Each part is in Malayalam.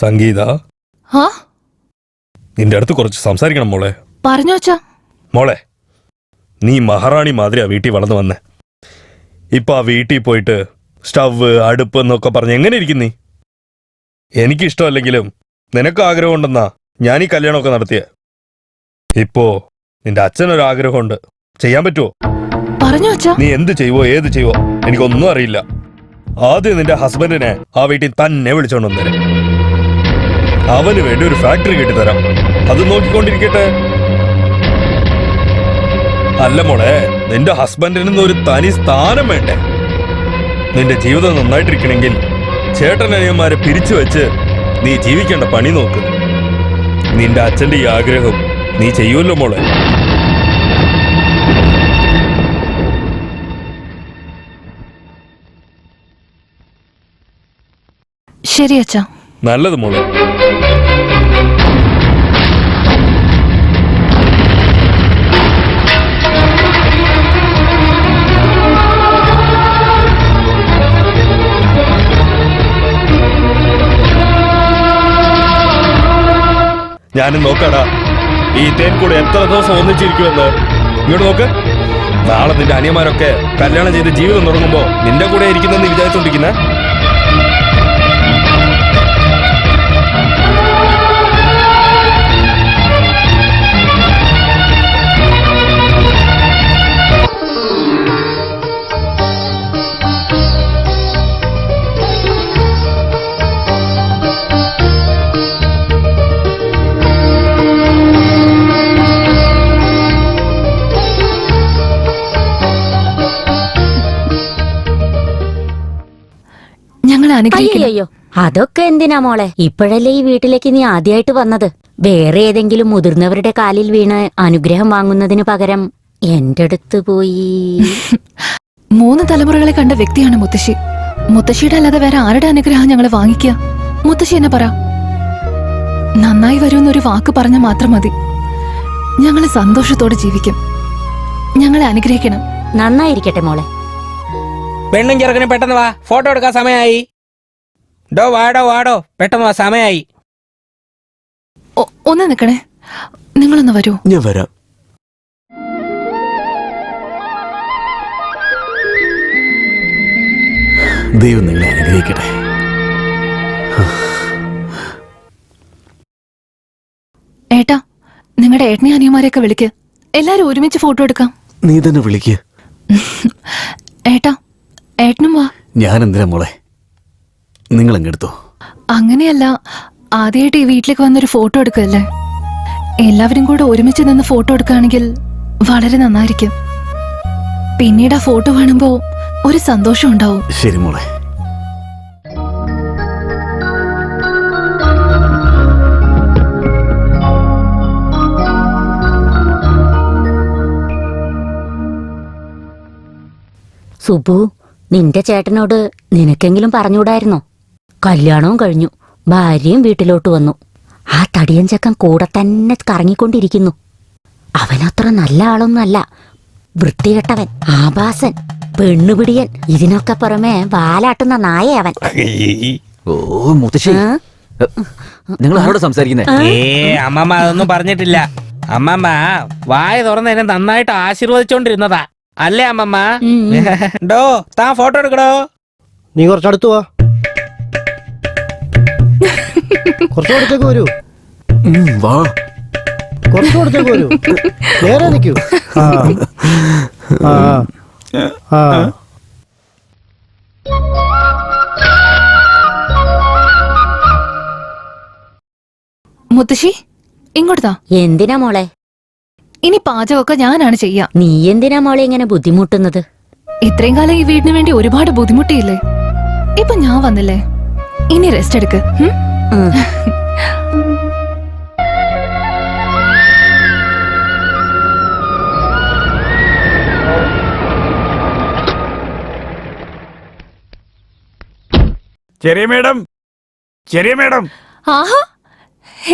സംഗീത, ആ നിന്റെ അടുത്ത് കുറച്ച് സംസാരിക്കണം മോളെ. പറഞ്ഞോ അച്ഛാ. മോളെ, നീ മഹാറാണി മാതിരിയാ വീട്ടിൽ വളർന്നു വന്നേ. ഇപ്പൊ ആ വീട്ടിൽ പോയിട്ട് സ്റ്റവ് അടുപ്പ് എന്നൊക്കെ പറഞ്ഞ് എങ്ങനെ ഇരിക്കും നീ? എനിക്കിഷ്ടമല്ലെങ്കിലും നിനക്ക് ആഗ്രഹമുണ്ടെന്നാ ഞാൻ ഈ കല്യാണമൊക്കെ നടത്തിയ. ഇപ്പോ നിന്റെ അച്ഛനൊരു ആഗ്രഹമുണ്ട്, ചെയ്യാൻ പറ്റുമോ? പറഞ്ഞോ അച്ഛാ. നീ എന്ത് ചെയ്യുവോ ഏത് ചെയ്യുവോ എനിക്കൊന്നും അറിയില്ല. ആദ്യം നിന്റെ ഹസ്ബൻഡിനെ ആ വീട്ടിൽ തന്നെ വിളിച്ചോണ്ട് വന്നേരെ. അവന് വേണ്ടി ഒരു ഫാക്ടറി കെട്ടിത്തരാം, അത് നോക്കിക്കൊണ്ടിരിക്കട്ടെ. അല്ല മോളെ, നിന്റെ ഹസ്ബൻഡിന് ഒരു തനി സ്ഥാനം വേണ്ടേ? നിന്റെ ജീവിതം നന്നായിട്ടിരിക്കണമെങ്കിൽ ചേട്ടനനിയന്മാരെ പിരിച്ചു വെച്ച് നീ ജീവിക്കേണ്ട പണി നോക്ക്. നിന്റെ അച്ഛന്റെ ഈ ആഗ്രഹം നീ ചെയ്യുമല്ലോ മോളെ. ശരി അച്ഛാ. നല്ലത് മോളെ. ഞാനും നോക്കാടാ ഈ തേൻ കൂടെ എത്ര ദിവസം ഒന്നിച്ചിരിക്കുമെന്ന്. ഇങ്ങോട്ട് നോക്ക്. നാളെ നിന്റെ അനിയന്മാരൊക്കെ കല്യാണം ചെയ്ത് ജീവിതം തുടങ്ങുമ്പോ നിന്റെ കൂടെ ഇരിക്കുന്നെന്ന് വിചാരിച്ചോണ്ടിരിക്കുന്നേ. അയ്യോ, അതൊക്കെ എന്തിനാ മോളെ? ഇപ്പോഴല്ലേ ഈ വീട്ടിലേക്ക് നീ ആദ്യമായിട്ട് വന്നത്. വേറെ ഏതെങ്കിലും മുതിർന്നവരുടെ കാലിൽ വീണ് അനുഗ്രഹം വാങ്ങുന്നതിന് പകരം എന്റെ അടുത്ത് പോയി. 3 തലമുറകളെ കണ്ട വ്യക്തിയാണ് മുത്തശ്ശി. മുത്തശ്ശിയുടെ അല്ലാതെ വേറെ ആരുടെ അനുഗ്രഹം ഞങ്ങള് വാങ്ങിക്കുക? മുത്തശ്ശി എന്നെ പറ. നന്നായി വരുമെന്നൊരു വാക്ക് പറഞ്ഞ മാത്രം മതി. ഞങ്ങള് സന്തോഷത്തോടെ ജീവിക്കും. ഞങ്ങളെ അനുഗ്രഹിക്കണം. നന്നായിരിക്കട്ടെ മോളെ. പെണ്ണും ചെറുക്കനും പെട്ടെന്ന് വാ, ഫോട്ടോ എടുക്കാൻ സമയമായി. വാടോ പെട്ടെന്ന് വാ, സമയമായി. ഒന്ന് നിക്കണേ, നിങ്ങളൊന്ന് വരൂ. ഞാൻ വരാം. ദൈവം നിങ്ങളെ അനുഗ്രഹിക്കട്ടെ. ഏട്ടാ, നിങ്ങളുടെ ഏട്ടനെ അനിയന്മാരെയൊക്കെ വിളിക്ക്. എല്ലാരും ഒരുമിച്ച് ഫോട്ടോ എടുക്കാം. നീ തന്നെ വിളിക്ക്. ഏട്ടാ, ഏട്ടനും വാ. ഞാൻ എന്തിനാ മോളെ, നിങ്ങൾ എങ്ങെടുത്തോ? അങ്ങനെയല്ല, ആദ്യമായിട്ട് ഈ വീട്ടിലേക്ക് വന്നൊരു ഫോട്ടോ എടുക്കല്ലേ. എല്ലാവരും കൂടെ ഒരുമിച്ച് നിന്ന് ഫോട്ടോ എടുക്കുകയാണെങ്കിൽ വളരെ നന്നായിരിക്കും. പിന്നീട് ആ ഫോട്ടോ കാണുമ്പോ ഒരു സന്തോഷം ഉണ്ടാവും. ശരി മോളെ. സുബു, നിന്റെ ചേട്ടനോട് നിനക്കെങ്കിലും പറഞ്ഞുകൂടായിരുന്നോ? കല്യാണവും കഴിഞ്ഞു, ഭാര്യയും വീട്ടിലോട്ട് വന്നു. ആ തടിയൻ ചക്കൻ കൂടെ തന്നെ കറങ്ങിക്കൊണ്ടിരിക്കുന്നു. അവനത്ര നല്ല ആളൊന്നുമല്ല. വൃത്തികെട്ടവൻ, ആഭാസൻ, പെണ്ണുപിടിയൻ, ഇതിനൊക്കെ പുറമെ വാലാട്ടുന്ന നായ അവൻ. ഓ മുത്തശ്ശി, നിങ്ങൾ ആരോട് സംസാരിക്കുന്നേ? അമ്മമ്മ അതൊന്നും പറഞ്ഞിട്ടില്ല. അമ്മമ്മ വായ തുറന്ന് എന്നെ നന്നായിട്ട് ആശീർവദിച്ചോണ്ടിരുന്നതാ, അല്ലേ അമ്മമ്മ? താൻ ഫോട്ടോ എടുക്കടോ. നീ കുറച്ചടുത്ത് വാ. കുറച്ചുകൂടത്തേക്ക് വരൂ. വാ, കുറച്ചുകൂടത്തേക്ക് വരൂ. നേരെ നിൽക്കൂ. മുത്തശ്ശി, ഇങ്ങോട്ടാ. എന്തിനാ മോളെ? ഇനി പാചകമൊക്കെ ഞാനാണ് ചെയ്യാ. നീ എന്തിനാ മോളെ ഇങ്ങനെ ബുദ്ധിമുട്ടുന്നത്? ഇത്രയും കാലം ഈ വീടിന് വേണ്ടി ഒരുപാട് ബുദ്ധിമുട്ടിയില്ലേ? ഇപ്പൊ ഞാൻ വന്നില്ലേ, ഇനി റെസ്റ്റ് എടുക്ക്. ചെറിയ മേഡം. ആഹാ,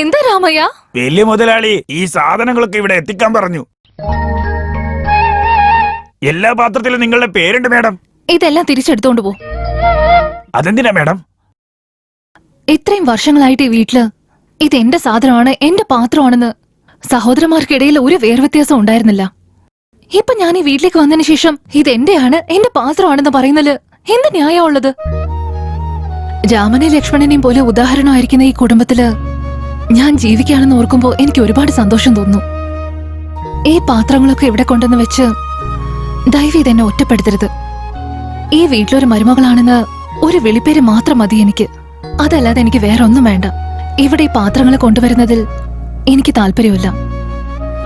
എന്താ രാമയ്യ? വലിയ മുതലാളി ഈ സാധനങ്ങളൊക്കെ ഇവിടെ എത്തിക്കാൻ പറഞ്ഞു. എല്ലാ പാത്രത്തിലും നിങ്ങളുടെ പേരുണ്ട് മേഡം. ഇതെല്ലാം തിരിച്ചെടുത്തോണ്ട് പോ. അതെന്തിനാ മേഡം? ഇത്രയും വർഷങ്ങളായിട്ട് ഈ വീട്ടില് ഇത് എന്റെ സാധനമാണ്, എന്റെ പാത്രമാണെന്ന് സഹോദരന്മാർക്കിടയിൽ ഒരു വേർവ്യത്യാസം ഉണ്ടായിരുന്നില്ല. ഇപ്പൊ ഞാൻ ഈ വീട്ടിലേക്ക് വന്നതിന് ശേഷം ഇത് എന്റെയാണ്, എന്റെ പാത്രമാണെന്ന് പറയുന്നതില് എന്ത് ന്യായമുള്ളത്? രാമനെ ലക്ഷ്മണനെയും പോലെ ഉദാഹരണമായിരിക്കുന്ന ഈ കുടുംബത്തില് ഞാൻ ജീവിക്കുകയാണെന്ന് ഓർക്കുമ്പോ എനിക്ക് ഒരുപാട് സന്തോഷം തോന്നുന്നു. ഈ പാത്രങ്ങളൊക്കെ ഇവിടെ കൊണ്ടുവന്ന് വെച്ച് ദയവ് ഇതെന്നെ ഒറ്റപ്പെടുത്തരുത്. ഈ വീട്ടിലൊരു മരുമകളാണെന്ന് ഒരു വിളിപ്പേര് മാത്രം മതി എനിക്ക്. അതല്ലാതെ എനിക്ക് വേറെ ഒന്നും വേണ്ട. ഇവിടെ ഈ പാത്രങ്ങൾ കൊണ്ടുവരുന്നതിൽ എനിക്ക് താല്പര്യമില്ല.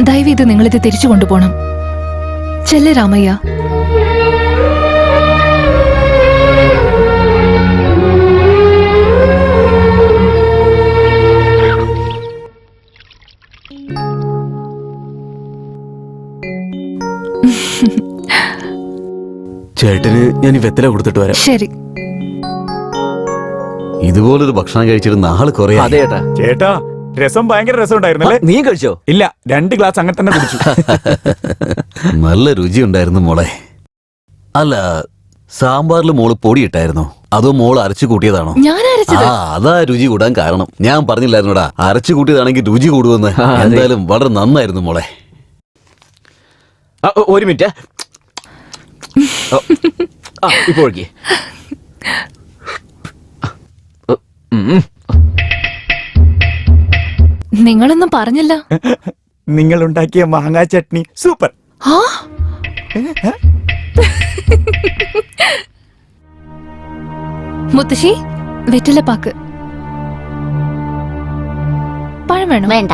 ദയവ് ഇത് നിങ്ങളിത് തിരിച്ചു കൊണ്ടുപോകണം. ചെല്ല് രാമയ്യ. ചേട്ടന് ഞാൻ ഈ വെത്തല കൊടുത്തിട്ട് വരാം. ശരി. ഇതുപോലൊരു ഭക്ഷണം കഴിച്ചിട്ട് നാളെ കുറെ. അതെ ചേട്ടാ. ചേട്ടാ രസം ഭയങ്കര രസം ഉണ്ടായിരുന്നല്ലേ? നീ കഴിച്ചോ? ഇല്ല, 2 ഗ്ലാസ് അങ്ങനെ തന്നെ കുടിച്ചു. നല്ല രുചി ഉണ്ടായിരുന്നു മോളെ. അല്ല, സാമ്പാറിൽ മോള് പൊടിയിട്ടായിരുന്നോ അതോ മോള് അരച്ചു കൂട്ടിയതാണോ? ഞാൻ അരച്ചത്. അതാ രുചി കൂടാൻ കാരണം. ഞാൻ പറഞ്ഞില്ലായിരുന്നോടാ അരച്ചു കൂട്ടിയതാണെങ്കിൽ രുചി കൂടുമെന്ന്. അതെ. എന്തായാലും വളരെ നന്നായിരുന്നു മോളെ. ഒരു മിനിറ്റ്. ഇപ്പൊ ഒഴുകി. നിങ്ങളൊന്നും പറഞ്ഞില്ല. നിങ്ങൾ ഉണ്ടാക്കിയ മാങ്ങാ ചട്നി സൂപ്പർ. ആ മുത്തശ്ശി, വെറ്റിലപ്പാക്ക്. പഴം വേണോ? വേണ്ട.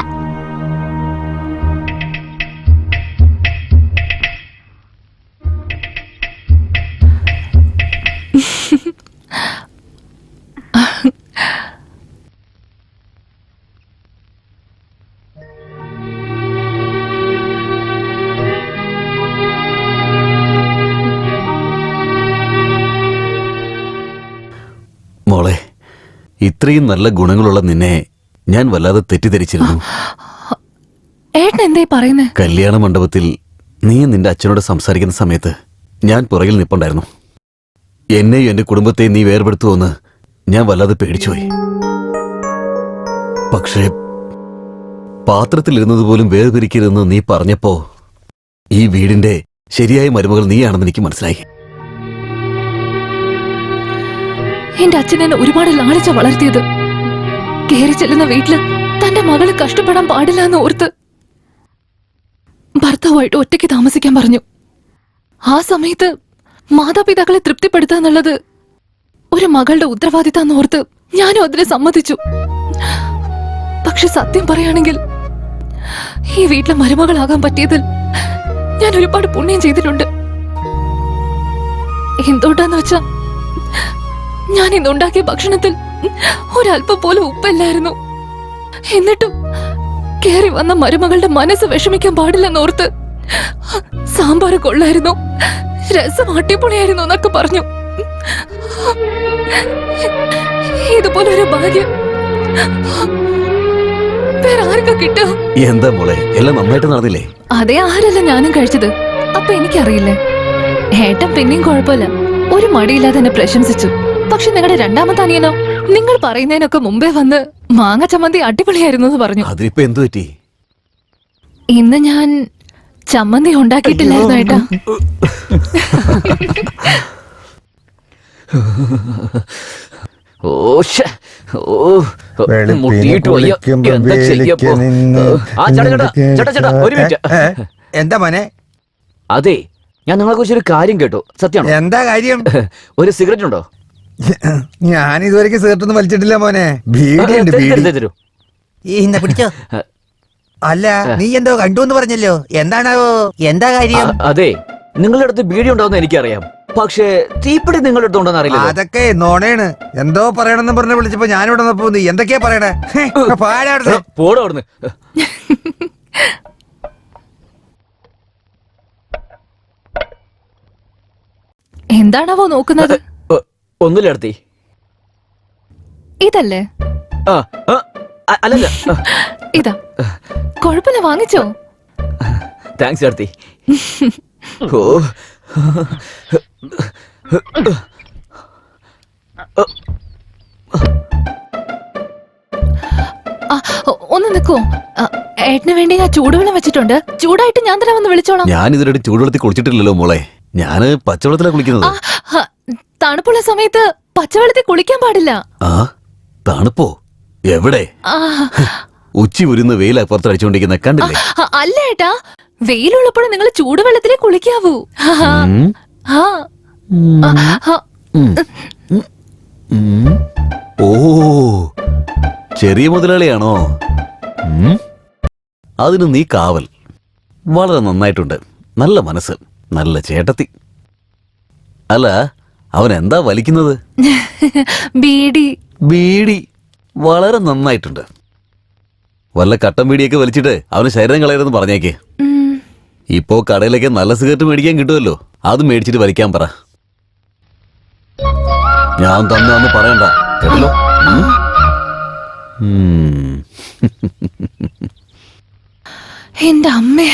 മോളെ, ഇത്രയും നല്ല ഗുണങ്ങളുള്ള നിന്നെ ഞാൻ വല്ലാതെ തെറ്റിദ്ധരിച്ചിരുന്നു. ഏട്ടൻ എന്തേ പറയുന്നേ? കല്യാണ മണ്ഡപത്തിൽ നീ നിന്റെ അച്ഛനോട് സംസാരിക്കുന്ന സമയത്ത് ഞാൻ പുറകിൽ നിൽപ്പുണ്ടായിരുന്നു. എന്നെയും എന്റെ കുടുംബത്തെയും നീ വേർപെടുത്തുമെന്ന് ഞാൻ വല്ലാതെ പേടിച്ചുപോയി. പക്ഷേ പാത്രത്തിലിരുന്നത് പോലും വേർപിരിക്കരുതെന്ന് നീ പറഞ്ഞപ്പോ ഈ വീടിന്റെ ശരിയായ മരുമകൾ നീയാണെന്ന് എനിക്ക് മനസ്സിലായി. എന്റെ അച്ഛൻ എന്നെ ഒരുപാട് ലാളിച്ച വളർത്തിയത്. കയറി ചെല്ലുന്ന വീട്ടില് തന്റെ മകള് കഷ്ടപ്പെടാൻ പാടില്ല എന്ന് ഓർത്ത് ഭർത്താവായിട്ട് ഒറ്റയ്ക്ക് താമസിക്കാൻ പറഞ്ഞു. ആ സമയത്ത് മാതാപിതാക്കളെ തൃപ്തിപ്പെടുത്തുക എന്നുള്ളത് ഒരു മകളുടെ ഉത്തരവാദിത്തം ഓർത്ത് ഞാനും അതിനെ സമ്മതിച്ചു. പക്ഷെ സത്യം പറയുകയാണെങ്കിൽ ഈ വീട്ടിലെ മരുമകളാകാൻ പറ്റിയതിൽ ഞാൻ ഒരുപാട് പുണ്യം ചെയ്തിട്ടുണ്ട്. എന്തുകൊണ്ടാന്ന് വെച്ചാ ഞാൻ ഇന്നുണ്ടാക്കിയ ഭക്ഷണത്തിൽ ഒരല്പം പോലും ഉപ്പല്ലായിരുന്നു. എന്നിട്ടും കേറി വന്ന മരുമകളുടെ മനസ്സ് വിഷമിക്കാൻ പാടില്ലെന്നോർത്ത് സാമ്പാർ കൊള്ളായിരുന്നു, രസം അട്ടിപ്പൊളിയായിരുന്നു എന്നൊക്കെ പറഞ്ഞു. ഇതുപോലൊരു ഭാഗ്യം വേറെ ആർക്കാ കിട്ടുക? എന്താ മോളെ, എല്ലാം നന്നായിട്ട് നടന്നില്ലേ? അതേ ആരല്ല ഞാനും കഴിച്ചത്. അപ്പൊ എനിക്കറിയില്ലേ. ഏട്ടൻ പിന്നെയും കുഴപ്പമില്ല, ഒരു മടിയില്ലാതെ എന്നെ പ്രശംസിച്ചു. പക്ഷെ നിങ്ങളുടെ രണ്ടാമത്തെ അനിയനോ നിങ്ങൾ പറയുന്നതിനൊക്കെ മുമ്പേ വന്ന് മാങ്ങ ചമ്മന്തി അടിപൊളിയായിരുന്നു എന്ന് പറഞ്ഞു. അതിനിപ്പോ എന്തു പറ്റി? ഇന്ന് ഞാൻ ചമ്മന്തി ഉണ്ടാക്കിയിട്ടില്ലായിരുന്നു ഏട്ടാ. എന്താ മോനെ? അതെ, ഞാൻ നിങ്ങളെ കുറിച്ച് ഒരു കാര്യം കേട്ടു. സത്യമാണോ? എന്താ കാര്യം? ഒരു സിഗരറ്റ് ഉണ്ടോ? ഞാൻ ഇതുവരെയ്ക്ക് സിഗരറ്റ് ഒന്നും വലിച്ചിട്ടില്ല മോനെ. ബീഡിയുണ്ട്, ബീഡി. തരൂ. ഇന്ന പിടിച്ചോ. അല്ല, നീ എന്തോ കണ്ടു എന്ന് പറഞ്ഞല്ലോ, എന്താണാവോ? എന്താ കാര്യം? അതെ, നിങ്ങളുടെ അടുത്ത് ബീഡി ഉണ്ടാവുന്ന എനിക്കറിയാം. പക്ഷേ തീപ്പിടി നിങ്ങളുടെ അടുത്ത് ഉണ്ടോന്ന് അറിയില്ല. അതൊക്കെ നോണേണ്. എന്തോ പറയണമെന്ന് പറഞ്ഞ് വിളിച്ചപ്പോ ഞാനിവിടെ വന്നപ്പോ നീ എന്തൊക്കെയാ പറയണേ? പാടാടുന്നു. പോടോ അവിടുന്ന്. എന്താണാവോ നോക്കുന്നത്? ഒന്നുമില്ല അടുത്തി. ഇതല്ലേ? അല്ലല്ല, ഇതാ. കുഴപ്പമില്ല, വാങ്ങിച്ചോ. താങ്ക്സ് അടുത്തി. ഓ, ഒന്ന് നിക്കോ. ഏട്ടന് വേണ്ടി ഞാൻ ചൂടുവെള്ളം വെച്ചിട്ടുണ്ട്. ചൂടായിട്ട് ഞാൻ തന്നെ വന്ന് വിളിച്ചോളാം. ഞാൻ ഇതിലൂടെ ചൂടുവെള്ളത്തിൽ കുളിച്ചിട്ടില്ലല്ലോ മോളെ. ഞാന് പച്ചവെള്ളത്തിലാ കുളിക്കുന്നത്. തണുപ്പുള്ള സമയത്ത് പച്ചവെള്ളത്തിൽ കുളിക്കാൻ പാടില്ല. ആ തണുപ്പോ? എവിടെ? ഉച്ചി ഉരുന്ന് വെയിൽ പുറത്തടിച്ചുകൊണ്ടിരിക്കുന്ന കണ്ടില്ലേ? അല്ല ഏട്ടാ, വെയിലുള്ളപ്പോഴും നിങ്ങൾ ചൂടുവെള്ളത്തിലേ കുളിക്കാവൂ. ഉം. ആ. ഉം. ഓ ചെറിയ മുതലാളിയാണോ? അതിന് നീ കാവൽ. വളരെ നന്നായിട്ടുണ്ട്. നല്ല മനസ്സ്, നല്ല ചേട്ടത്തി. അല്ല, അവൻ എന്താ വലിക്കുന്നത്? ബീഡി. ബീഡി. വളരെ നന്നായിട്ടുണ്ട്. വല്ല കട്ടൻ ബീഡിയൊക്കെ വലിച്ചിട്ട് അവന് ശരീരം കളയരുതെന്ന് പറഞ്ഞേക്ക്. ഇപ്പോ കടയിലേക്ക് നല്ല സിഗരറ്റ് മേടിക്കാൻ കിട്ടുമല്ലോ, അത് മേടിച്ചിട്ട് വലിക്കാൻ പറ. ഞാൻ തന്നാന്ന് പറയണ്ട കേട്ടല്ലോ. എന്റെ അമ്മേ.